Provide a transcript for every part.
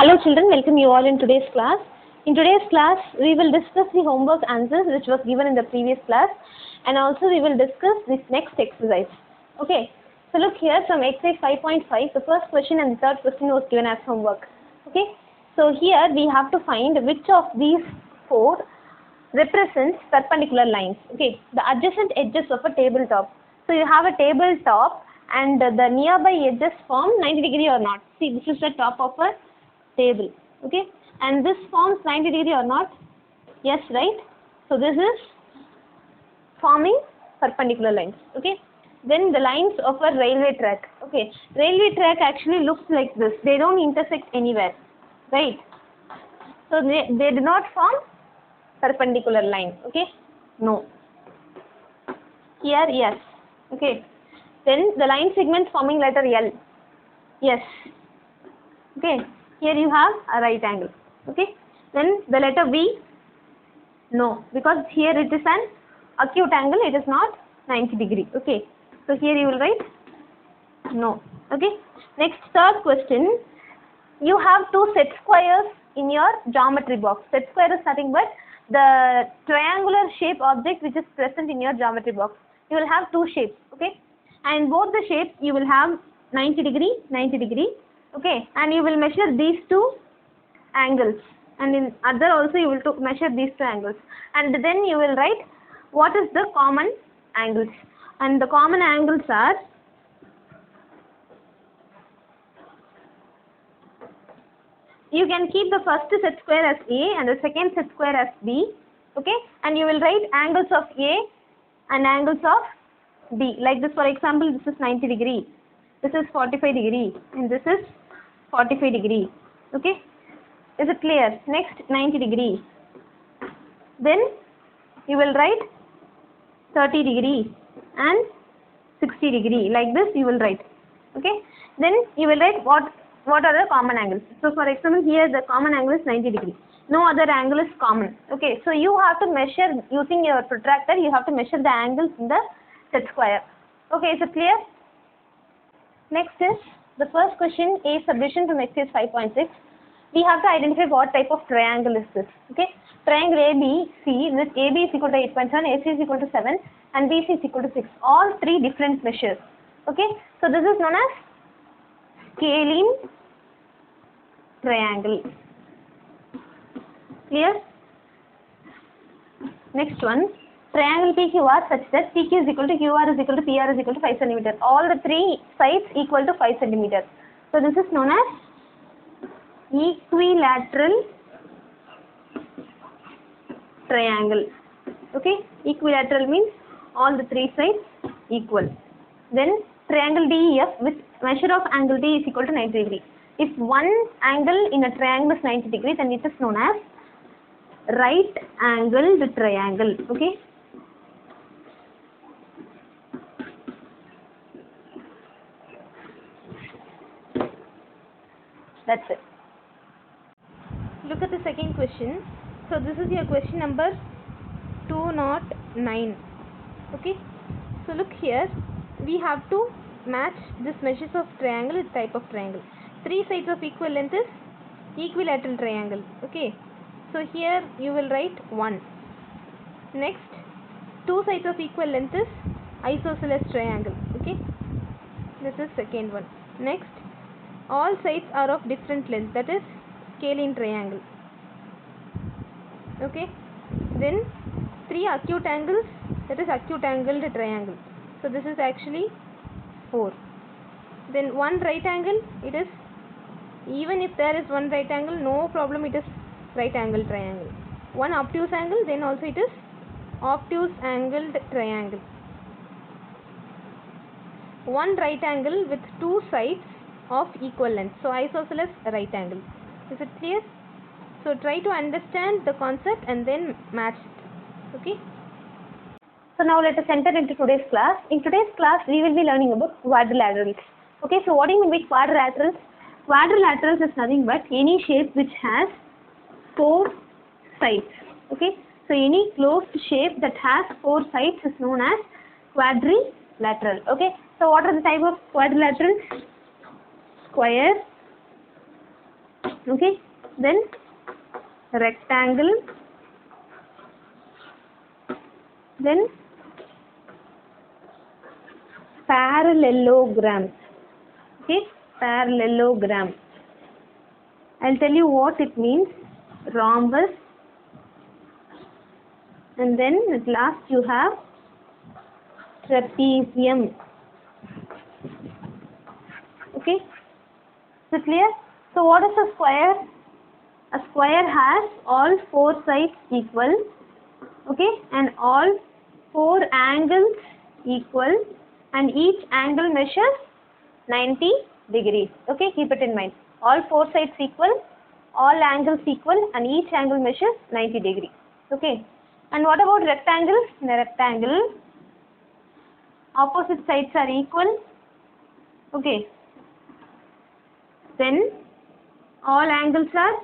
Hello children, welcome you all in today's class. In today's class, we will discuss the homework answers which was given in the previous class, and also we will discuss this next exercise. Okay, so look here from exercise 5.5, the first question and the third question was given as homework. Okay, so here we have to find which of these four represents perpendicular lines. Okay, the adjacent edges of a tabletop. So you have a tabletop and the nearby edges form 90 degree or not. See, this is the top of a table. Okay, and this forms 90 degree or not? Yes, right? So this is forming perpendicular lines. Okay, then the lines of a railway track. Okay, railway track actually looks like this. They don't intersect anywhere, right? So they do not form perpendicular line. Okay, no. Here, yes. Okay, then the line segment forming letter L. Yes. Okay, here you have a right angle. Okay, then the letter V. No, because here it is an acute angle, it is not 90 degree. Okay, so here you will write no. Okay, next third question. You have two set squares in your geometry box. Set square is nothing but the triangular shape object which is present in your geometry box. You will have two shapes. Okay, and both the shapes you will have 90 degree, 90 degree. Okay, and you will measure these two angles, and in other also you will measure these two angles, and then you will write what is the common angles, and the common angles are you can keep the first set square as A and the second set square as B. Okay, and you will write angles of A and angles of B. Like this, for example, this is 90 degree, this is 45 degree, and this is 45 degree. Okay, is it clear? Next 90 degree. Then you will write 30 degree and 60 degree. Like this you will write. Okay, then you will write what are the common angles. So for example, here the common angle is 90 degree. No other angle is common. Okay, so you have to measure using your protractor. You have to measure the angles in the set square. Okay, is it clear? Next is the first question, A subdivision from exercise 5.6. We have to identify what type of triangle is this. Okay, triangle ABC, with AB is equal to 8.7, AC is equal to 7, and BC is equal to 6. All three different measures. Okay, so this is known as scalene triangle. Clear? Next one, triangle PQR such that PQ is equal to QR is equal to PR is equal to 5 cm. All the three sides equal to 5 cm. So this is known as equilateral triangle. Okay, equilateral means all the three sides equal. Then triangle DEF with measure of angle D is equal to 90 degree. If one angle in a triangle is 90 degree, then it is known as right angled triangle. Okay, that's it. Look at the second question. So this is your question number 209. Okay, so look here, we have to match this measures of triangle with type of triangle. Three sides of equal length is equilateral triangle. Okay, so here you will write 1. Next, two sides of equal length is isosceles triangle. Okay, this is second one. Next, all sides are of different length, that is scalene triangle. Okay, then three acute angles, that is acute angled triangle. So this is actually 4. Then one right angle, it is, even if there is one right angle, no problem, it is right angle triangle. One obtuse angle, then also it is obtuse angled triangle. One right angle with two sides of equal length, so isosceles right angle. Is it clear? So try to understand the concept and then match it. Okay, so now let us enter into today's class. In today's class we will be learning about quadrilaterals. Okay, so what do you mean by quadrilaterals? Quadrilaterals is nothing but any shape which has 4 sides. Okay, so any closed shape that has 4 sides is known as quadrilateral. Okay, so what are the type of quadrilaterals? Square, Okay, then rectangle, then parallelogram. Okay, parallelogram. I'll tell you what it means. Rhombus, and then at last you have trapezium. Okay, is it clear? So what is a square? A square has all four sides equal, okay, and all four angles equal, and each angle measures 90 degrees. Okay, keep it in mind. All four sides equal, all angles equal, and each angle measures 90 degrees. Okay, and what about rectangle? In a rectangle, opposite sides are equal. Okay, then all angles are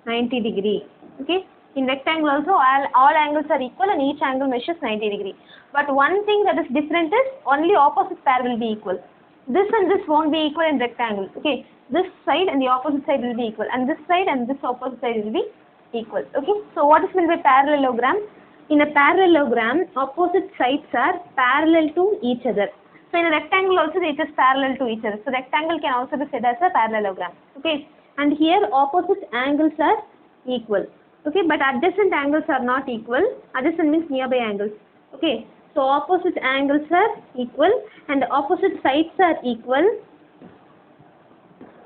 90 degree. Okay, in rectangle also all angles are equal and each angle measures 90 degree. But one thing that is different is only opposite pair will be equal. This and this won't be equal in rectangle. Okay, this side and the opposite side will be equal, and this side and this opposite side will be equal. Okay, so what is meant by parallelogram? In a parallelogram, opposite sides are parallel to each other. So in a rectangle also it is parallel to each other. So rectangle can also be said as a parallelogram. Okay, and here opposite angles are equal. Okay, but adjacent angles are not equal. Adjacent means nearby angles. Okay, so opposite angles are equal and opposite sides are equal,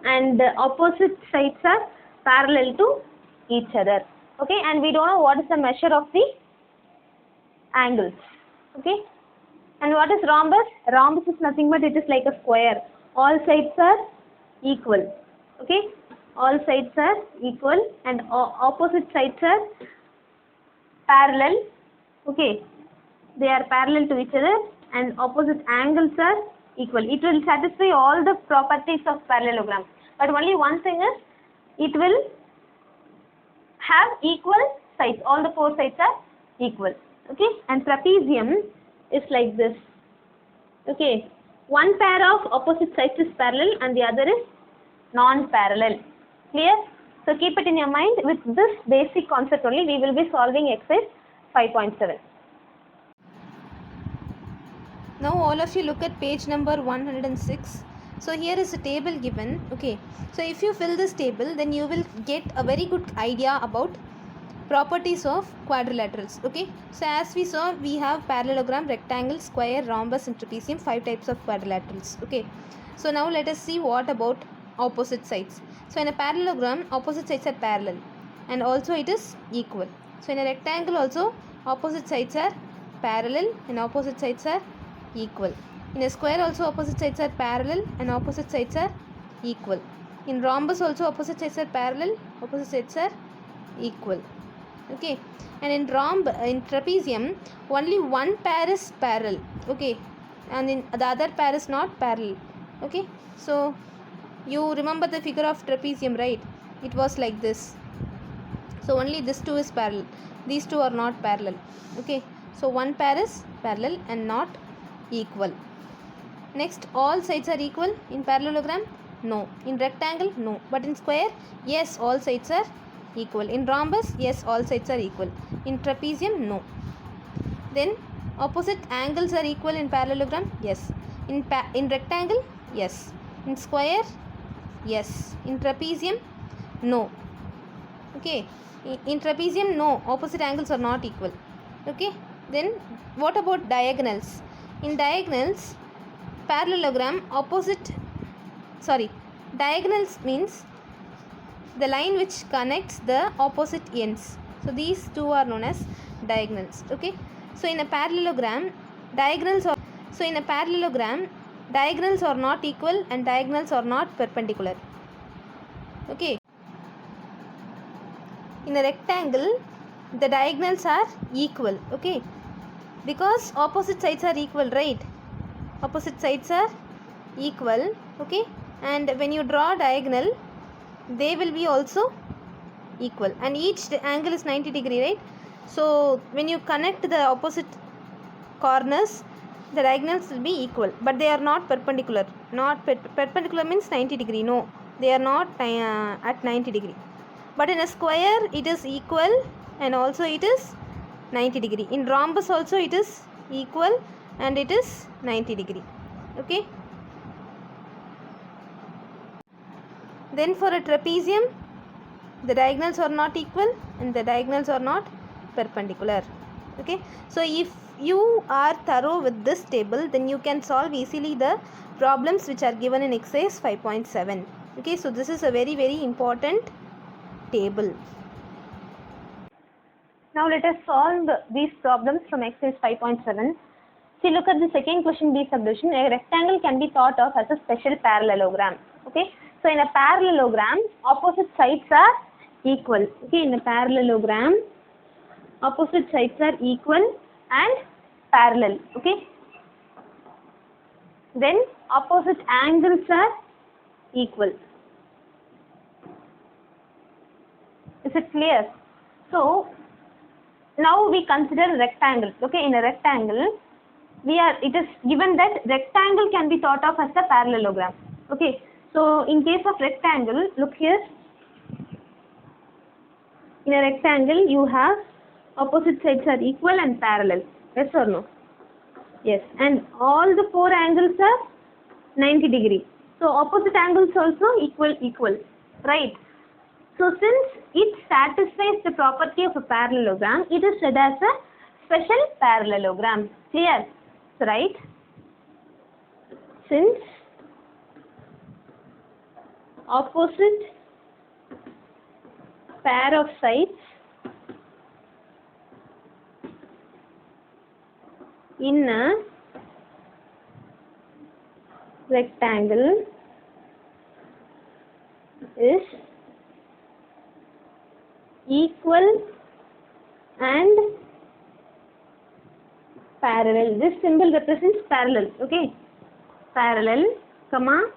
and opposite sides are parallel to each other. Okay, and we don't know what is the measure of the angles. Okay, and what is rhombus? Rhombus is nothing but it is like a square. All sides are equal. Okay, all sides are equal and opposite sides are parallel. Okay, they are parallel to each other and opposite angles are equal. It will satisfy all the properties of parallelogram, but only one thing is it will have equal sides. All the four sides are equal. Okay, and trapezium is like this. Okay, one pair of opposite sides is parallel and the other is non-parallel. Clear? So keep it in your mind. With this basic concept only we will be solving exercise 5.7. Now all of you look at page number 106. So here is a table given. Okay, so if you fill this table, then you will get a very good idea about properties of quadrilaterals. Okay, so as we saw, we have parallelogram, rectangle, square, rhombus and trapezium, 5 types of quadrilaterals. Okay, so now let us see what about opposite sides. So in a parallelogram, opposite sides are parallel and also it is equal. So in a rectangle also, opposite sides are parallel and opposite sides are equal. In a square also, opposite sides are parallel and opposite sides are equal. In rhombus also, opposite sides are parallel, opposite sides are equal. Okay, and in trapezium, only one pair is parallel. Okay, and in the other pair is not parallel. Okay, so you remember the figure of trapezium, right? It was like this. So only this two is parallel, these two are not parallel. Okay, so one pair is parallel and not equal. Next, all sides are equal in parallelogram? No. In rectangle? No. But in square? Yes, all sides are equal. In rhombus? Yes, all sides are equal. In trapezium? No. Then opposite angles are equal in parallelogram? Yes. In rectangle? Yes. In square? Yes. In trapezium? No. Okay. In trapezium? No. Opposite angles are not equal. Okay. Then what about diagonals? In diagonals, parallelogram, diagonals means the line which connects the opposite ends. So these two are known as diagonals. Okay, so in a parallelogram, diagonals are not equal and diagonals are not perpendicular. Okay, in a rectangle, the diagonals are equal. Okay, because opposite sides are equal, right? Opposite sides are equal. Okay, and when you draw diagonal, they will be also equal and each angle is 90 degree, right? So when you connect the opposite corners, the diagonals will be equal, but they are not perpendicular. Perpendicular means 90 degree. No, they are not at 90 degree. But in a square it is equal and also it is 90 degree. In rhombus also it is equal and it is 90 degree. Okay. Then for a trapezium, the diagonals are not equal and the diagonals are not perpendicular. Okay. So if you are thorough with this table, then you can solve easily the problems which are given in exercise 5.7. Okay. So this is a very, very important table. Now let us solve these problems from exercise 5.7. See, look at the second question, B subdivision. A rectangle can be thought of as a special parallelogram. Okay. So in a parallelogram, opposite sides are equal. Okay. In a parallelogram, opposite sides are equal and parallel. Okay. Then opposite angles are equal. Is it clear? So now we consider rectangle. Okay. In a rectangle, it is given that rectangle can be thought of as a parallelogram. Okay. So in case of rectangle, look here. In a rectangle, you have opposite sides are equal and parallel. Yes or no? Yes. And all the four angles are 90 degree. So opposite angles also equal. Right. So since it satisfies the property of a parallelogram, it is said as a special parallelogram. Clear? Right? Since opposite pair of sides in a rectangle is equal and parallel. This symbol represents parallel. Okay. Parallel, comma,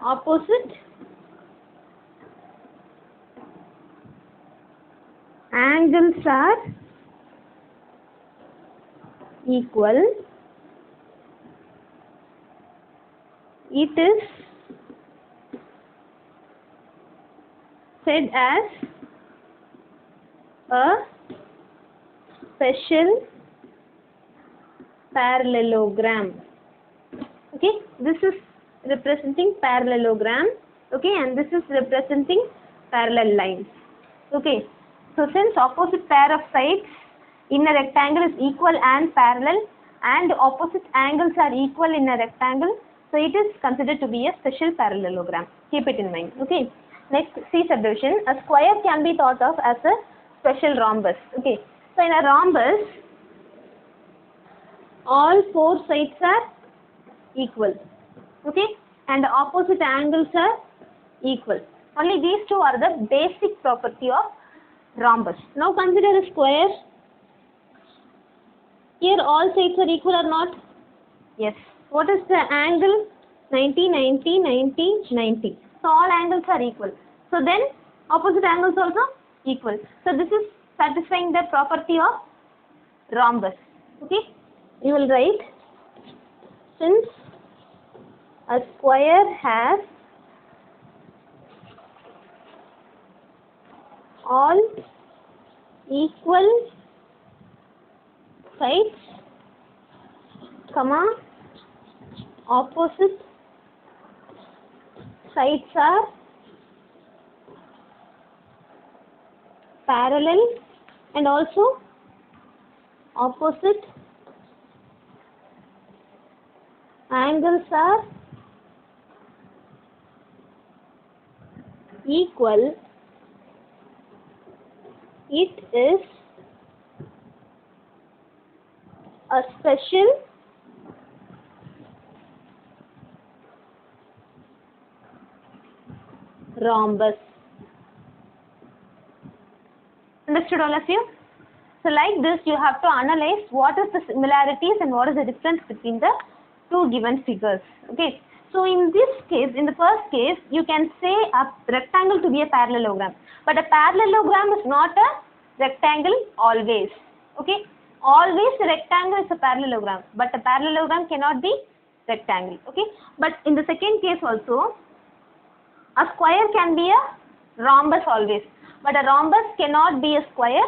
opposite angles are equal. It is said as a special parallelogram. Okay, this is representing parallelogram. Okay, and this is representing parallel lines. Okay, so since opposite pair of sides in a rectangle is equal and parallel, and opposite angles are equal in a rectangle, so it is considered to be a special parallelogram. Keep it in mind. Okay. Next, C subdivision. A square can be thought of as a special rhombus. Okay. So in a rhombus, all four sides are equal. Okay. And the opposite angles are equal. Only these two are the basic property of rhombus. Now consider a square. Here all sides are equal or not? Yes. What is the angle? 90, 90, 90, 90. So all angles are equal. So then opposite angles also equal. So this is satisfying the property of rhombus. Okay. You will write, since a square has all equal sides, comma, opposite sides are parallel, and also opposite angles are equal. It is a special rhombus. Understood, all of you? So like this, you have to analyze what is the similarities and what is the difference between the two given figures. Okay. So in this case, in the first case, you can say a rectangle to be a parallelogram. But a parallelogram is not a rectangle always. Okay. Always a rectangle is a parallelogram, but a parallelogram cannot be rectangle. Okay. But in the second case also, a square can be a rhombus always. But a rhombus cannot be a square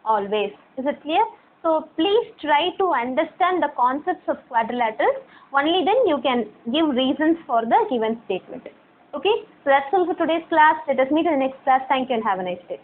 always. Is it clear? So please try to understand the concepts of quadrilaterals. Only then you can give reasons for the given statement. Okay, so that's all for today's class. Let us meet in the next class. Thank you and have a nice day.